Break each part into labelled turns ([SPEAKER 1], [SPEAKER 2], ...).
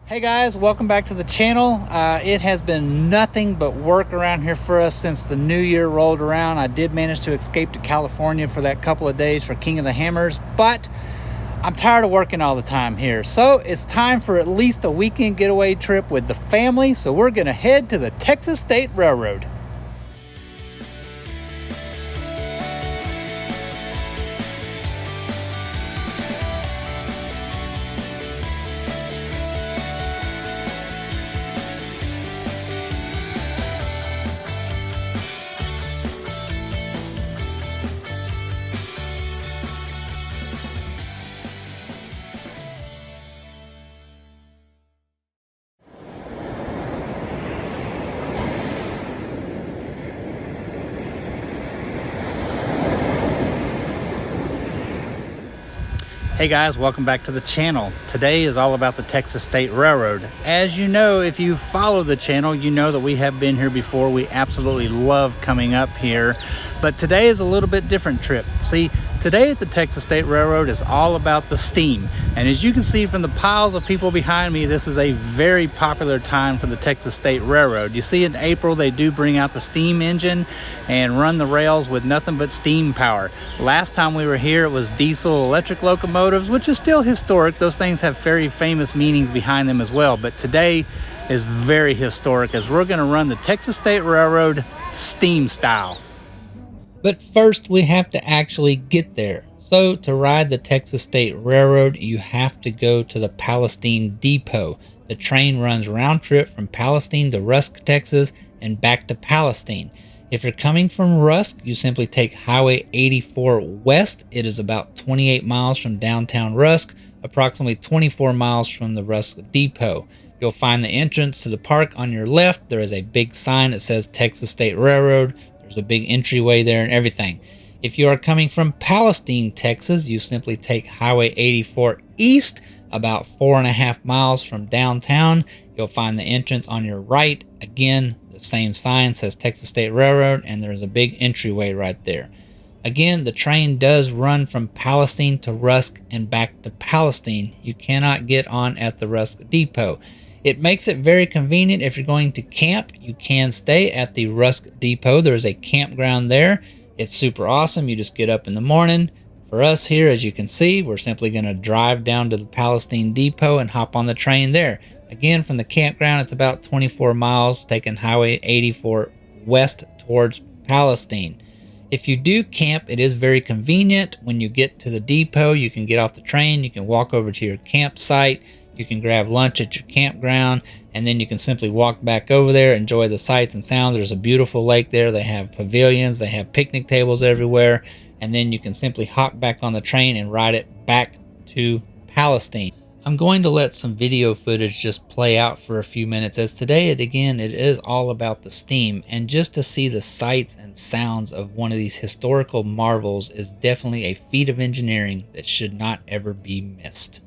[SPEAKER 1] Hey guys, welcome back to the channel. It has been nothing but work around here for us since the new year rolled around. I did manage to escape to California for that couple of days for King of the Hammers, but I'm tired of working all the time here. So it's time for at least a weekend getaway trip with the family. So we're gonna head to the Texas State Railroad. Hey guys, welcome back to the channel. Today is all about the Texas State Railroad. As you know, if you follow the channel, you know that we have been here before. We absolutely love coming up here, but today is a little bit different trip. See, today at the Texas State Railroad is all about the steam. And as you can see from the piles of people behind me, this is a very popular time for the Texas State Railroad. You see, in April, they do bring out the steam engine and run the rails with nothing but steam power. Last time we were here, it was diesel electric locomotives, which is still historic. Those things have very famous meanings behind them as well. But today is very historic as we're gonna run the Texas State Railroad steam style. But first, we have to actually get there. So to ride the Texas State Railroad, you have to go to the Palestine Depot. The train runs round trip from Palestine to Rusk, Texas, and back to Palestine. If you're coming from Rusk, you simply take Highway 84 west. It is about 28 miles from downtown Rusk, approximately 24 miles from the Rusk Depot. You'll find the entrance to the park on your left. There is a big sign that says Texas State Railroad. There's a big entryway there and everything. If you are coming from Palestine, Texas, you simply take Highway 84 east, about 4.5 miles from downtown. You'll find the entrance on your right. Again, the same sign says Texas State Railroad, and there's a big entryway right there. Again, the train does run from Palestine to Rusk and back to Palestine. You cannot get on at the Rusk Depot. It makes it very convenient if you're going to camp. You can stay at the Rusk Depot. There's a campground there. It's super awesome. You just get up in the morning. For us here, as you can see, we're simply going to drive down to the Palestine Depot and hop on the train there. Again, from the campground, it's about 24 miles, taking Highway 84 west towards Palestine. If you do camp, it is very convenient. When you get to the depot, you can get off the train. You can walk over to your campsite. You can grab lunch at your campground, and then you can simply walk back over there, enjoy the sights and sounds. There's a beautiful lake there. They have pavilions. They have picnic tables everywhere. And then you can simply hop back on the train and ride it back to Palestine. I'm going to let some video footage just play out for a few minutes, as today, it is all about the steam. And just to see the sights and sounds of one of these historical marvels is definitely a feat of engineering that should not ever be missed.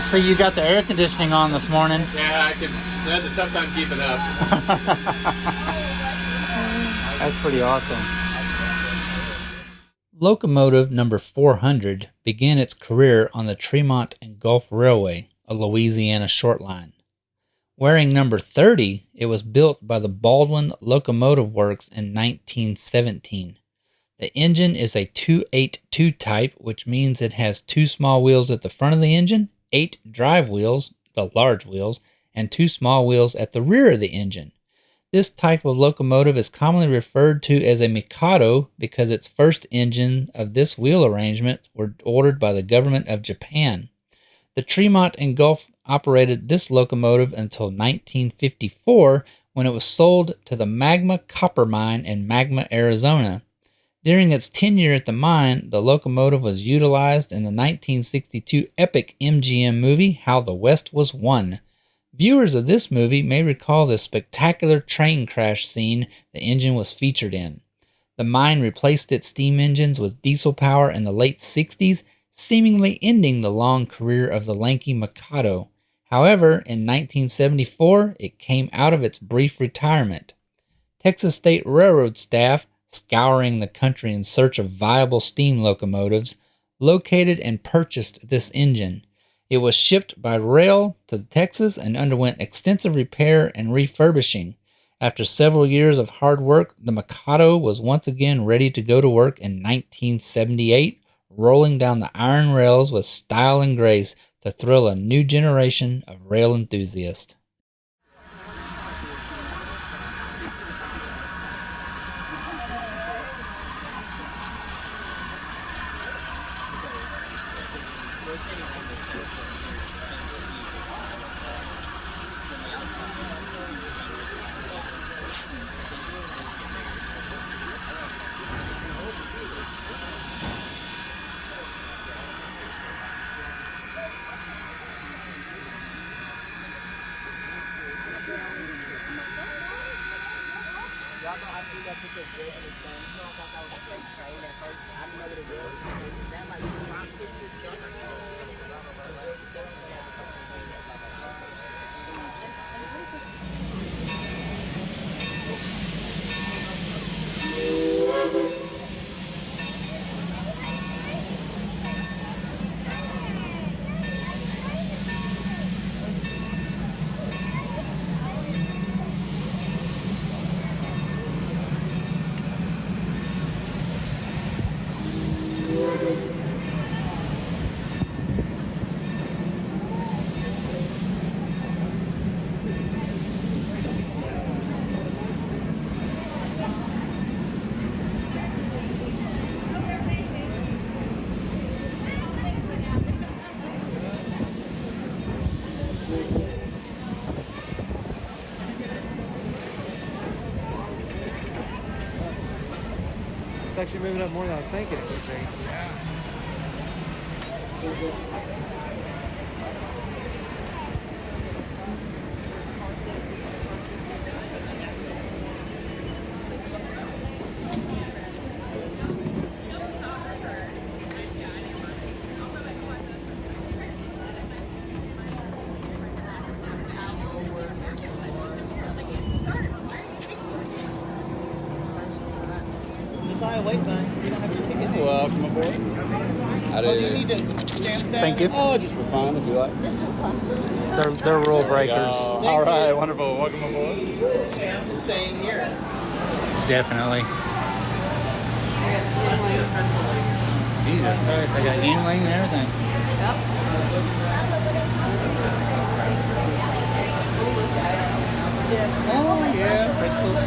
[SPEAKER 1] see you got the air conditioning on this morning.
[SPEAKER 2] Yeah, that's a tough time keeping up.
[SPEAKER 1] That's pretty awesome. Locomotive number 400 began its career on the Tremont and Gulf Railway, a Louisiana short line. Wearing number 30, it was built by the Baldwin Locomotive Works in 1917. The engine is a 282 type, which means it has 2 small wheels at the front of the engine, 8 drive wheels, the large wheels, and 2 small wheels at the rear of the engine. This type of locomotive is commonly referred to as a Mikado because its first engine of this wheel arrangement were ordered by the government of Japan. The Tremont and Gulf operated this locomotive until 1954, when it was sold to the Magma Copper Mine in Magma, Arizona. During its tenure at the mine, the locomotive was utilized in the 1962 epic MGM movie How the West Was Won. Viewers of this movie may recall the spectacular train crash scene the engine was featured in. The mine replaced its steam engines with diesel power in the late 60s, seemingly ending the long career of the lanky Mikado. However, in 1974, it came out of its brief retirement. Texas State Railroad staff, scouring the country in search of viable steam locomotives, located and purchased this engine. It was shipped by rail to Texas and underwent extensive repair and refurbishing. After several years of hard work, the Mikado was once again ready to go to work in 1978, rolling down the iron rails with style and grace to thrill a new generation of rail enthusiasts.
[SPEAKER 3] It's actually moving up more than I was thinking it would be.
[SPEAKER 2] Welcome aboard.
[SPEAKER 1] Thank you.
[SPEAKER 2] Oh, just for fun, if you like.
[SPEAKER 1] They're rule breakers.
[SPEAKER 2] All right, wonderful. Welcome aboard.
[SPEAKER 3] I'm staying here.
[SPEAKER 1] Definitely. Jesus Christ, I got handling and everything. Oh, yeah, pretzels.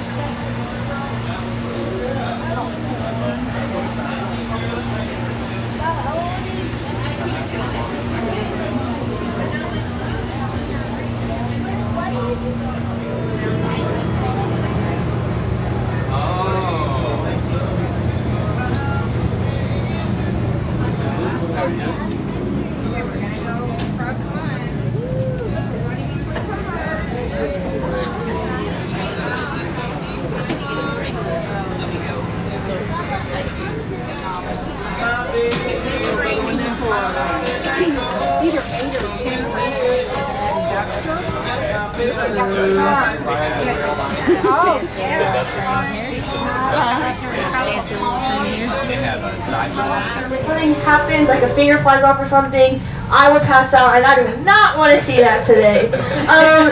[SPEAKER 4] Either 8 or 10 If something happens, like a finger flies off or something, I would pass out, and I do not want to see that today.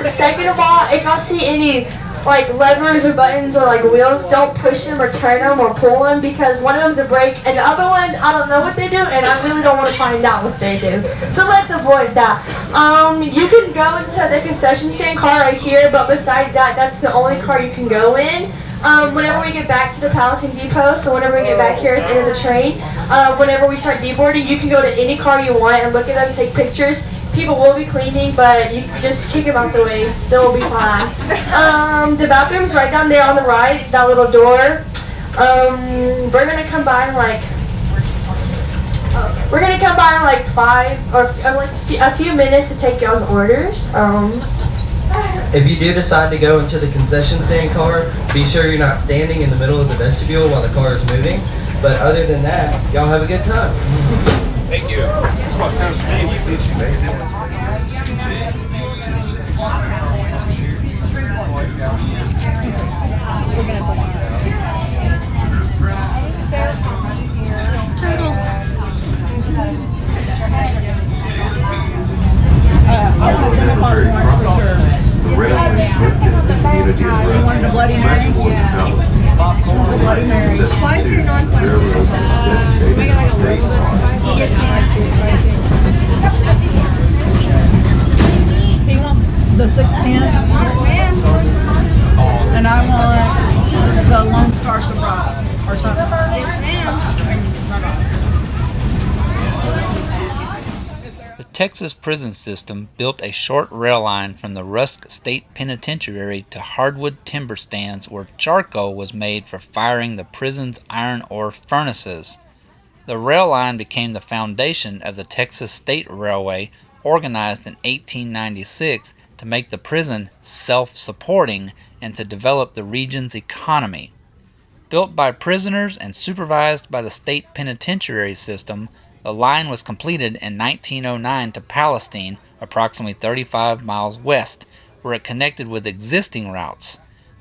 [SPEAKER 4] Second of all, if I see any like levers or buttons or like wheels, don't push them or turn them or pull them, because one of them's a brake and the other one, I don't know what they do, and I really don't want to find out what they do. So let's avoid that. You can go into the concession stand car right here, but besides that, that's the only car you can go in. Whenever we get back to the Palestine Depot, so whenever we get back here at the end of the train, whenever we start deboarding, you can go to any car you want and look at them, take pictures. People will be cleaning, but you just kick them out the way. They'll be fine. The bathroom's right down there on the right, that little door. We're gonna come by in like 5 or like a few minutes to take y'all's orders.
[SPEAKER 5] If you do decide to go into the concession stand car, be sure you're not standing in the middle of the vestibule while the car is moving. But other than that, y'all have a good time.
[SPEAKER 2] Thank you.
[SPEAKER 6] wanted a Bloody Mary? Yeah. Bloody Mary.
[SPEAKER 7] Why is your non-spicy? Make it like a little bit spicy. Yes, ma'am.
[SPEAKER 6] He wants the 610.
[SPEAKER 7] Yes, ma'am.
[SPEAKER 6] And I want the Lone Star Surprise. Or something.
[SPEAKER 7] Yes, ma'am.
[SPEAKER 1] The Texas prison system built a short rail line from the Rusk State Penitentiary to hardwood timber stands where charcoal was made for firing the prison's iron ore furnaces. The rail line became the foundation of the Texas State Railway, organized in 1896 to make the prison self-supporting and to develop the region's economy. Built by prisoners and supervised by the state penitentiary system, the line was completed in 1909 to Palestine, approximately 35 miles west, where it connected with existing routes.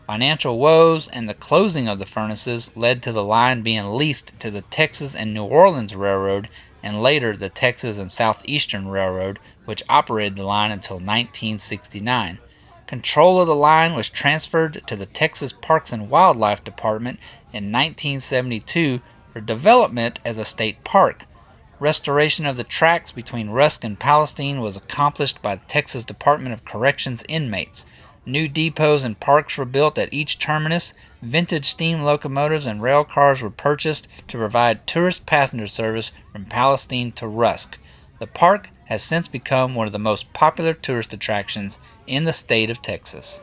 [SPEAKER 1] Financial woes and the closing of the furnaces led to the line being leased to the Texas and New Orleans Railroad and later the Texas and Southeastern Railroad, which operated the line until 1969. Control of the line was transferred to the Texas Parks and Wildlife Department in 1972 for development as a state park. Restoration of the tracks between Rusk and Palestine was accomplished by the Texas Department of Corrections inmates. New depots and parks were built at each terminus. Vintage steam locomotives and rail cars were purchased to provide tourist passenger service from Palestine to Rusk. The park has since become one of the most popular tourist attractions in the state of Texas.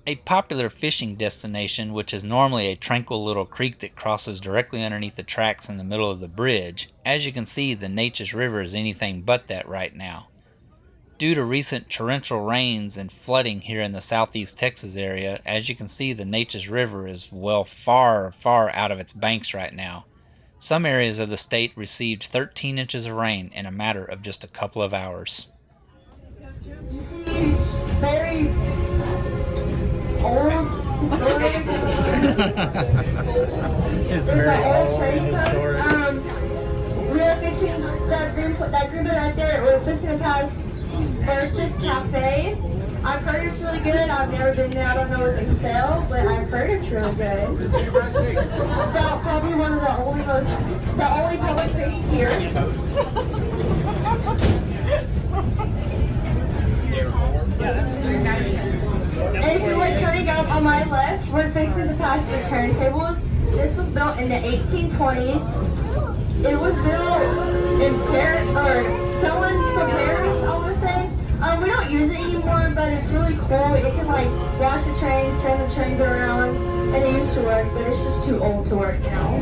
[SPEAKER 1] A popular fishing destination, which is normally a tranquil little creek that crosses directly underneath the tracks in the middle of the bridge. As you can see, the Neches River is anything but that right now. Due to recent torrential rains and flooding here in the southeast Texas area, as you can see, the Neches River is, well, far out of its banks right now. Some areas of the state received 13 inches of rain in a matter of just a couple of hours.
[SPEAKER 4] You see, it's very old, historic.
[SPEAKER 1] It's
[SPEAKER 4] There's an old trading post. We're fixing that green bit right there. We're fixing to pass Bertha's Cafe. I've heard it's really good. I've never been there. I don't know what they sell, but I've heard it's really good. It's about probably one of the only public space here. And if you look coming up on my left, we're fixing to pass the turntables. This was built in the 1820s. It was built in someone from Paris, I want to say. We don't use it anymore, but it's really cool. It can like wash the trains, turn the trains around, and it used to work, but it's just too old to work now.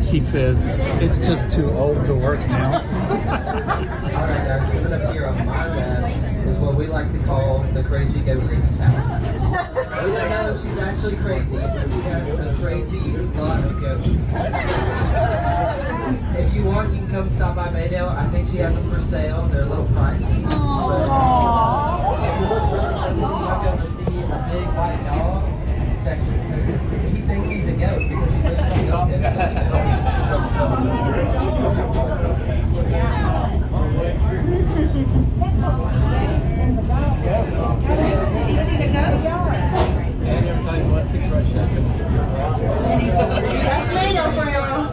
[SPEAKER 1] She says it's just too old to work now.
[SPEAKER 5] Alright guys, coming up here on my left is what we like to call the crazy goat lady's house. We don't know if she's actually crazy, but she has a crazy lot of goats. If you want, you can come stop by Maydale. I think she has them for sale. They're a little pricey. But if you look really closely, you'll be able to see a big white dog that he thinks he's a goat because he looks like a goat.
[SPEAKER 4] That's Mano for y'all.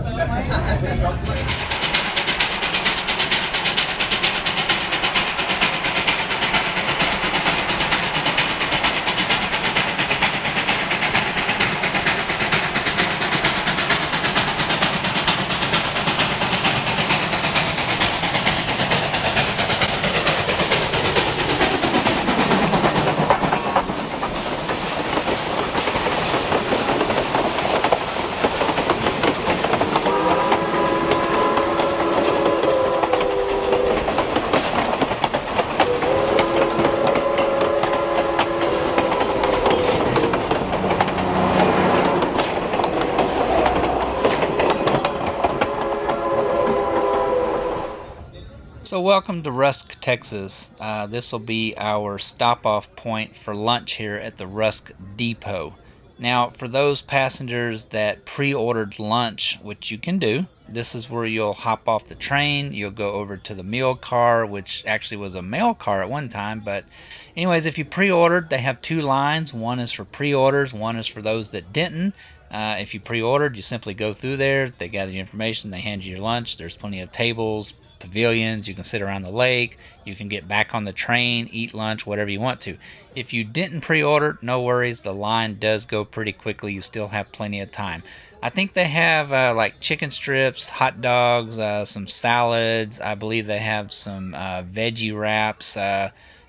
[SPEAKER 1] So welcome to Rusk, Texas. This will be our stop-off point for lunch here at the Rusk Depot. Now, for those passengers that pre-ordered lunch, which you can do, this is where you'll hop off the train. You'll go over to the meal car, which actually was a mail car at one time. But anyways, if you pre-ordered, they have two lines. One is for pre-orders. One is for those that didn't. If you pre-ordered, you simply go through there. They gather your information. They hand you your lunch. There's plenty of tables, pavilions. You can sit around the lake. You can get back on the train, eat lunch, whatever you want to. If you didn't pre-order, no worries. The line does go pretty quickly. You still have plenty of time. I think they have like chicken strips, hot dogs, some salads. I believe they have some veggie wraps,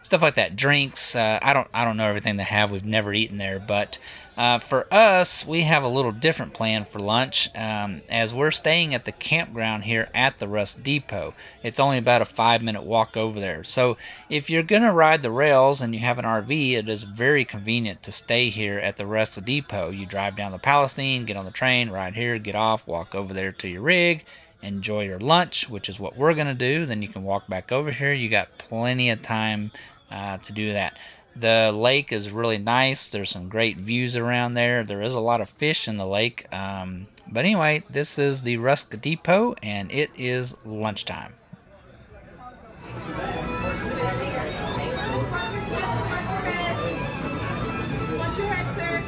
[SPEAKER 1] stuff like that. Drinks. I don't know everything they have. We've never eaten there, but for us, we have a little different plan for lunch, as we're staying at the campground here at the Rusk Depot. It's only about a 5-minute walk over there. So if you're going to ride the rails and you have an RV, it is very convenient to stay here at the Rusk Depot. You drive down to Palestine, get on the train, ride here, get off, walk over there to your rig, enjoy your lunch, which is what we're going to do. Then you can walk back over here. You got plenty of time to do that. The lake is really nice. There's some great views around there. There is a lot of fish in the lake. But anyway, this is the Rusk Depot, and it is lunchtime.
[SPEAKER 6] What's your head, sir?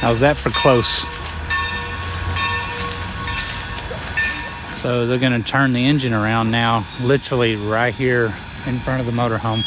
[SPEAKER 1] How's that for close? So they're going to turn the engine around now, literally right here in front of the motorhome.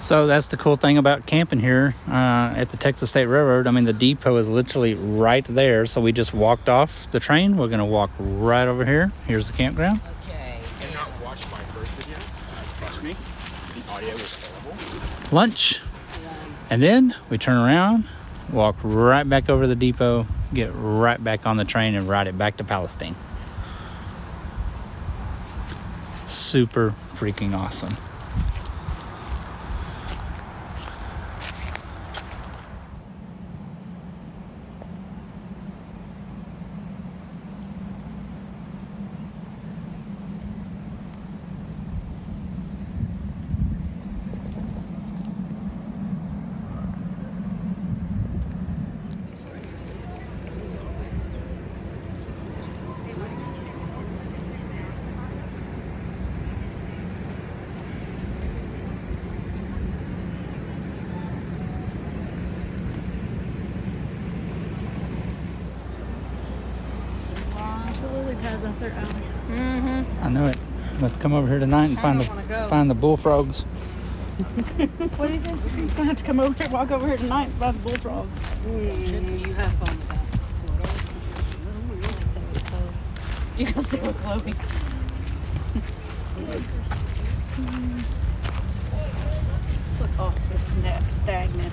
[SPEAKER 1] So that's the cool thing about camping here at the Texas State Railroad. I mean, the depot is literally right there. So we just walked off the train. We're going to walk right over here. Here's the campground.
[SPEAKER 6] Okay.
[SPEAKER 2] I not watched my first video. Trust me, the audio was terrible.
[SPEAKER 1] Lunch. And then we turn around, walk right back over to the depot, get right back on the train and ride it back to Palestine. Super freaking awesome.
[SPEAKER 8] Pads off their own.
[SPEAKER 6] Mm-hmm.
[SPEAKER 1] I know it. Let's come over here tonight and find the bullfrogs.
[SPEAKER 8] What is it? You're gonna have to come over here, walk over here tonight and find the bullfrogs.
[SPEAKER 6] You have fun with that.
[SPEAKER 8] You go stay with Chloe. Look awfully stagnant.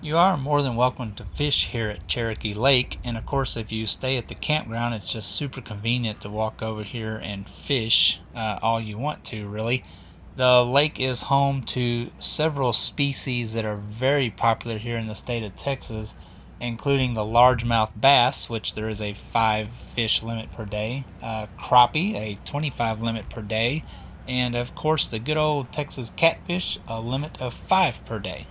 [SPEAKER 1] You are more than welcome to fish here at Cherokee Lake, and of course if you stay at the campground it's just super convenient to walk over here and fish all you want to, really. The lake is home to several species that are very popular here in the state of Texas, including the largemouth bass, which there is a 5 fish limit per day, crappie, a 25 limit per day, and of course the good old Texas catfish, a limit of 5 per day.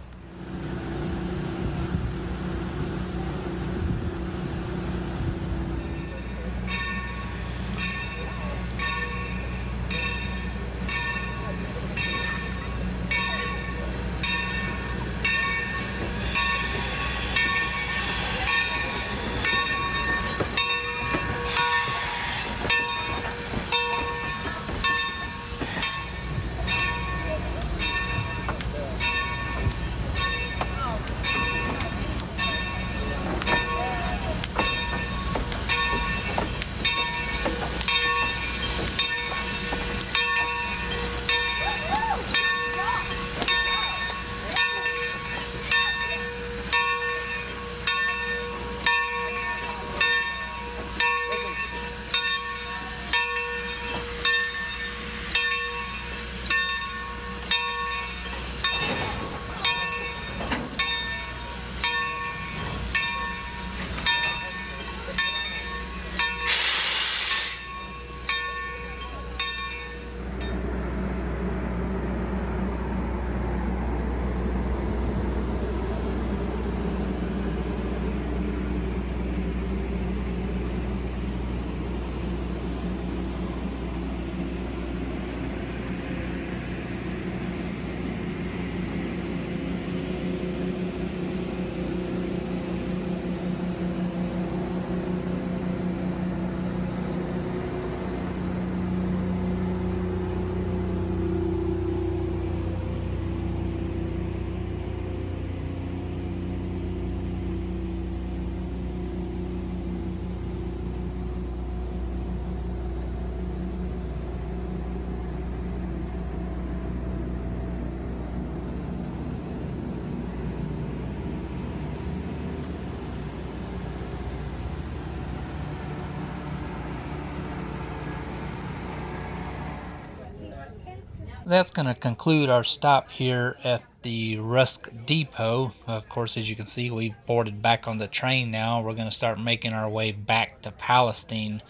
[SPEAKER 1] That's going to conclude our stop here at the Rusk depot. Of course, as you can see, we've boarded back on the train now. We're going to start making our way back to Palestine.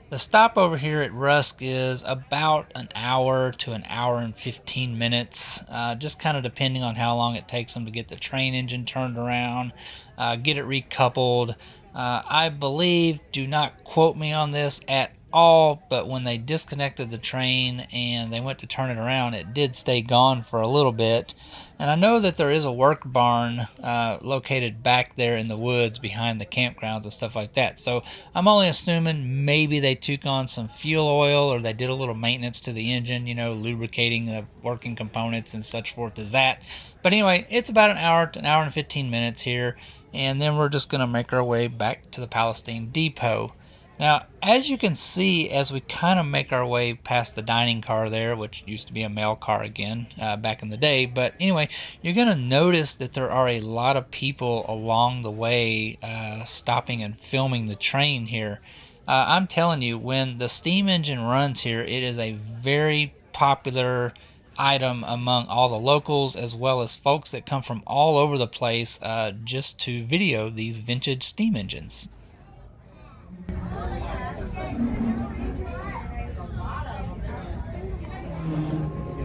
[SPEAKER 1] The stop over here at Rusk is about an hour to an hour and 15 minutes, just kind of depending on how long it takes them to get the train engine turned around, get it recoupled. I believe, do not quote me on this at all, but when they disconnected the train and they went to turn it around, it did stay gone for a little bit. And I know that there is a work barn located back there in the woods behind the campgrounds and stuff like that. So I'm only assuming maybe they took on some fuel oil, or they did a little maintenance to the engine, you know, lubricating the working components and such forth as that. But anyway, it's about an hour to an hour and 15 minutes here, and then we're just going to make our way back to the Palestine depot. Now, as you can see, as we kind of make our way past the dining car there, which used to be a mail car again back in the day, but anyway, you're going to notice that there are a lot of people along the way stopping and filming the train here. I'm telling you, when the steam engine runs here, it is a very popular item among all the locals, as well as folks that come from all over the place just to video these vintage steam engines.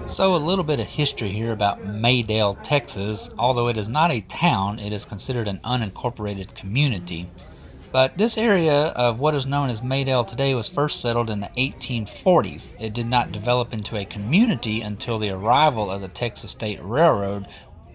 [SPEAKER 1] So a little bit of history here about Maydale, Texas. Although it is not a town, it is considered an unincorporated community. But this area of what is known as Maydale today was first settled in the 1840s. It did not develop into a community until the arrival of the Texas State Railroad,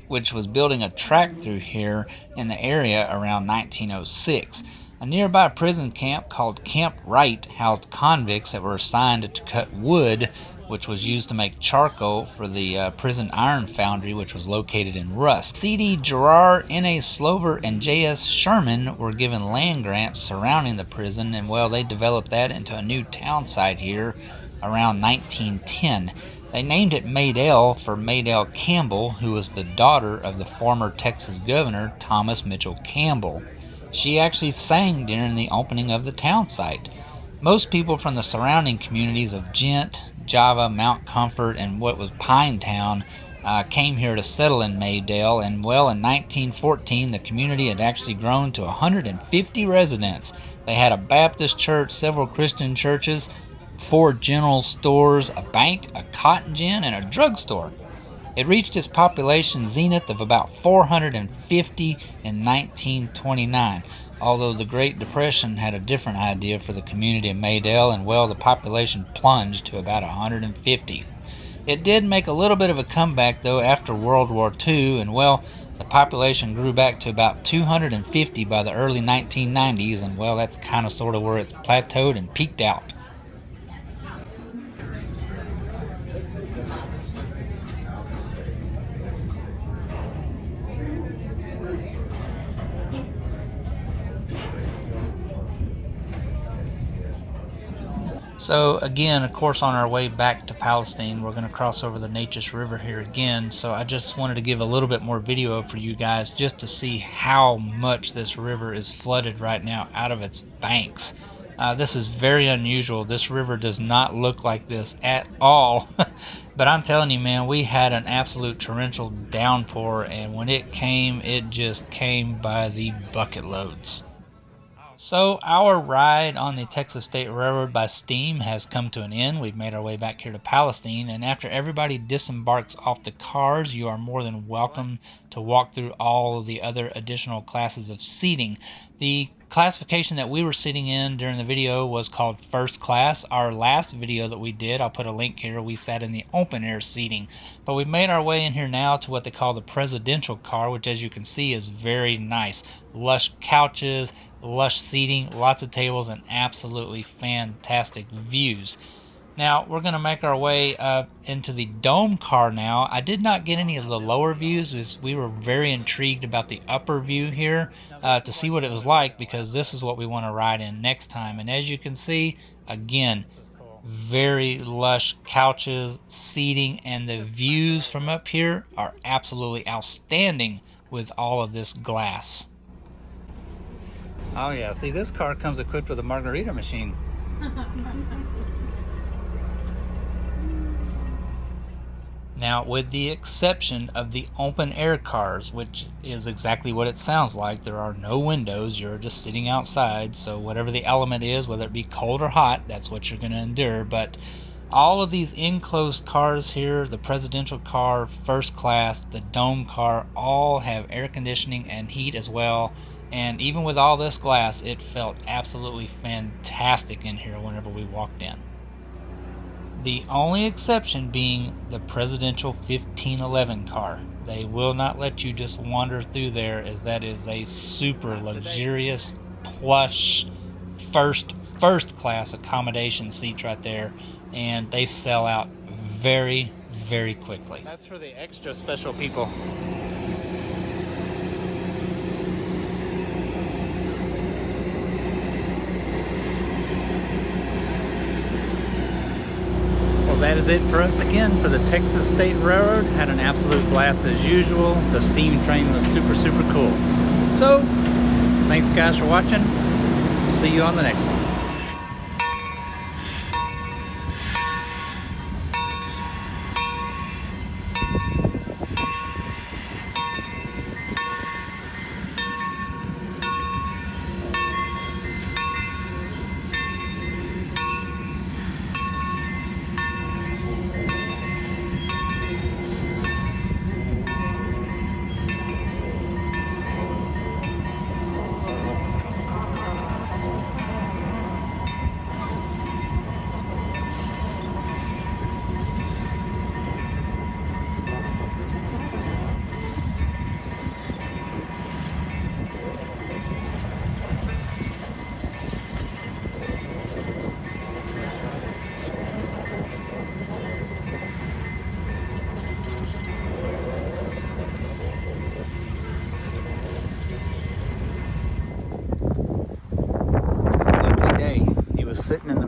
[SPEAKER 1] which was building a track through here in the area around 1906. A nearby prison camp called Camp Wright housed convicts that were assigned to cut wood, which was used to make charcoal for the prison iron foundry, which was located in Rusk. C.D. Gerard, N.A. Slover, and J.S. Sherman were given land grants surrounding the prison, and well, they developed that into a new town site here around 1910. They named it Maydell for Maydell Campbell, who was the daughter of the former Texas governor, Thomas Mitchell Campbell. She actually sang during the opening of the town site. Most people from the surrounding communities of Gent, Java, Mount Comfort, and what was Pinetown came here to settle in Maydell, and well, in 1914 the community had actually grown to 150 residents. They had a Baptist church, several Christian churches, 4 general stores, a bank, a cotton gin, and a drugstore. It reached its population zenith of about 450 in 1929, although the Great Depression had a different idea for the community of Maydell, and well, the population plunged to about 150. It did make a little bit of a comeback though after World War II, and well, the population grew back to about 250 by the early 1990s, and well, that's kind of sort of where it's plateaued and peaked out. So again, of course, on our way back to Palestine, we're going to cross over the Neches River here again. So I just wanted to give a little bit more video for you guys just to see how much this river is flooded right now out of its banks. This is very unusual. This river does not look like this at all. But I'm telling you, man, we had an absolute torrential downpour, and when it came, it just came by the bucket loads. So our ride on the Texas State Railroad by steam has come to an end. We've made our way back here to Palestine, and after everybody disembarks off the cars, you are more than welcome to walk through all of the other additional classes of seating. The classification that we were sitting in during the video was called first class. Our last video that we did, I'll put a link here, we sat in the open air seating. But we've made our way in here now to what they call the presidential car, which as you can see is very nice. Lush couches, lush seating, lots of tables, and absolutely fantastic views. Now we're going to make our way into the dome car now. I did not get any of the lower views as we were very intrigued about the upper view here to see what it was like, because this is what we want to ride in next time. And as you can see, again, very lush couches, seating, and the views from up here are absolutely outstanding with all of this glass. Oh yeah, see, this car comes equipped with a margarita machine. Now, with the exception of the open air cars, which is exactly what it sounds like, there are no windows, you're just sitting outside, so whatever the element is, whether it be cold or hot, that's what you're going to endure. But all of these enclosed cars here, the presidential car, first class, the dome car, all have air conditioning and heat as well. And even with all this glass, it felt absolutely fantastic in here whenever we walked in. The only exception being the presidential 1511 car. They will not let you just wander through there, as that is a super luxurious, plush, first class accommodation seats right there, and they sell out very, very quickly. That's for the extra special people. That is it for us again for the Texas State Railroad. Had an absolute blast as usual. The steam train was super, super cool. So, thanks guys for watching. See you on the next one.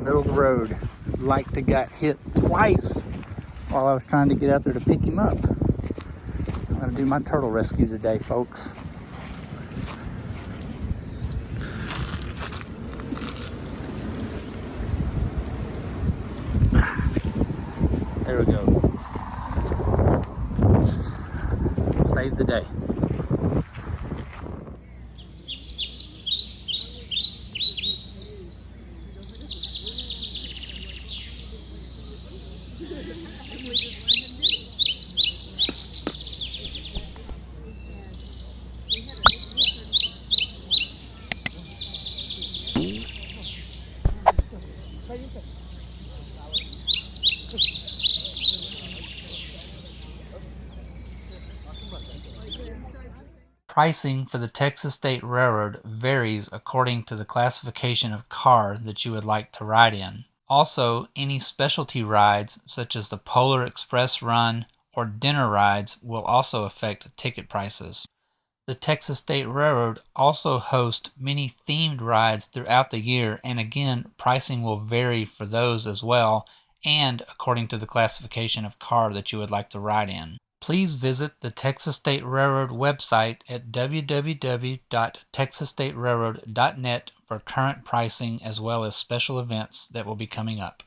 [SPEAKER 1] middle of the road. Like to got hit twice while I was trying to get out there to pick him up. I'm gonna do my turtle rescue today, folks. There we go. Save the day. Pricing for the Texas State Railroad varies according to the classification of car that you would like to ride in. Also, any specialty rides such as the Polar Express Run or dinner rides will also affect ticket prices. The Texas State Railroad also hosts many themed rides throughout the year, and again, pricing will vary for those as well, and according to the classification of car that you would like to ride in. Please visit the Texas State Railroad website at www.texasstaterailroad.net for current pricing as well as special events that will be coming up.